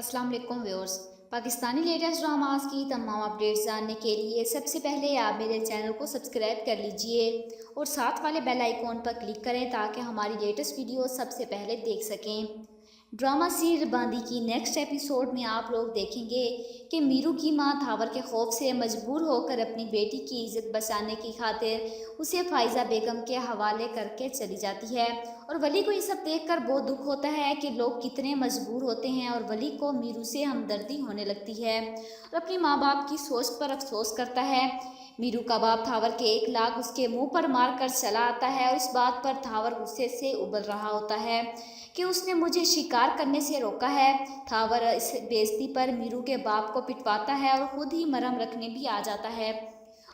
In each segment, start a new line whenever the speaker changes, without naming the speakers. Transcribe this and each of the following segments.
अस्सलाम वालेकुम viewers. Pakistani latest dramas की तमाम अपडेट्स जानने के लिए सबसे पहले आप मेरे चैनल को सब्सक्राइब कर लीजिए और साथ वाले बेल आइकॉन पर क्लिक करें ताकि हमारी लेटेस्ट वीडियो सबसे पहले देख सकें। ड्रामा सीरियल बांदी की नेक्स्ट एपिसोड में आप लोग देखेंगे कि मीरू की मां थावर के खौफ से मजबूर होकर अपनी बेटी की इज्जत बचाने की खातिर उसे फाइज़ा बेगम के हवाले करके चली जाती है और वली को ये सब देखकर बहुत दुख होता है कि लोग कितने मजबूर होते हैं और वली को मीरू से हमदर्दी होने लगती है और अपनी माँ बाप की सोच पर अफसोस करता है। मीरू का बाप थावर के एक लाख उसके मुंह पर मार कर चला आता है और इस बात पर थावर गुस्से से उबल रहा होता है कि उसने मुझे शिकार करने से रोका है। थावर इस बेइज्जती पर मीरू के बाप को पिटवाता है और खुद ही मरहम रखने भी आ जाता है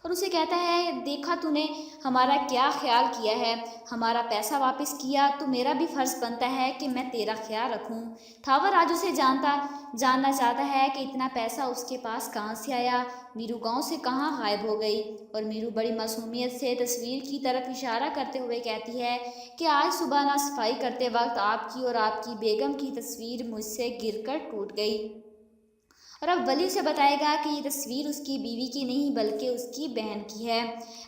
और उसे कहता है, देखा तूने हमारा क्या ख्याल किया है, हमारा पैसा वापस किया तो मेरा भी फ़र्ज़ बनता है कि मैं तेरा ख्याल रखूं। थावर आज उसे जानना चाहता है कि इतना पैसा उसके पास कहाँ से आया, मीरू गांव से कहाँ गायब हो गई। और मीरू बड़ी मासूमियत से तस्वीर की तरफ इशारा करते हुए कहती है कि आज सुबह ना सफाई करते वक्त आपकी और आपकी बेगम की तस्वीर मुझसे गिरकर टूट गई। और अब वली उसे बताएगा कि ये तस्वीर उसकी बीवी की नहीं बल्कि उसकी बहन की है।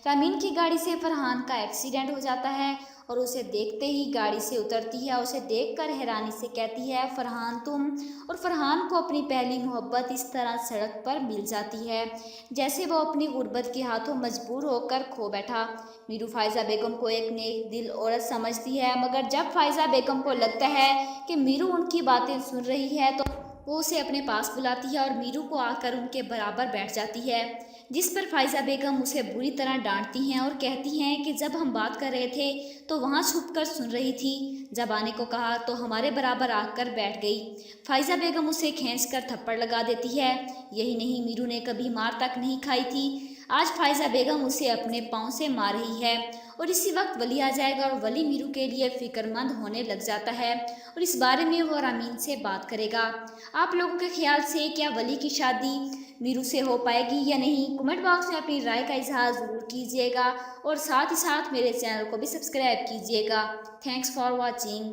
रामीन की गाड़ी से फरहान का एक्सीडेंट हो जाता है और उसे देखते ही गाड़ी से उतरती है। उसे देखकर हैरानी से कहती है, फरहान तुम। और फरहान को अपनी पहली मोहब्बत इस तरह सड़क पर मिल जाती है जैसे वो अपनी गुर्बत के हाथों मजबूर होकर खो बैठा। मीरू फाइज़ा बेगम को एक नेक दिल औरत समझती है, मगर जब फाइज़ा बेगम को लगता है कि मीरू उनकी बातें सुन रही है तो वो उसे अपने पास बुलाती है और मीरू को आकर उनके बराबर बैठ जाती है, जिस पर फाइज़ा बेगम उसे बुरी तरह डांटती हैं और कहती हैं कि जब हम बात कर रहे थे तो वहाँ छुपकर सुन रही थी, जब आने को कहा तो हमारे बराबर आकर बैठ गई। फाइज़ा बेगम उसे खींचकर थप्पड़ लगा देती है। यही नहीं, मीरू ने कभी मार तक नहीं खाई थी, आज फाइज़ा बेगम उसे अपने पाँव से मार रही है। और इसी वक्त वली आ जाएगा और वली मीरू के लिए फ़िक्रमंद होने लग जाता है और इस बारे में वो रामीन से बात करेगा। आप लोगों के ख्याल से क्या वली की शादी मीरू से हो पाएगी या नहीं? कमेंट बॉक्स में अपनी राय का इजहार ज़रूर कीजिएगा और साथ ही साथ मेरे चैनल को भी सब्सक्राइब कीजिएगा। Thanks for watching.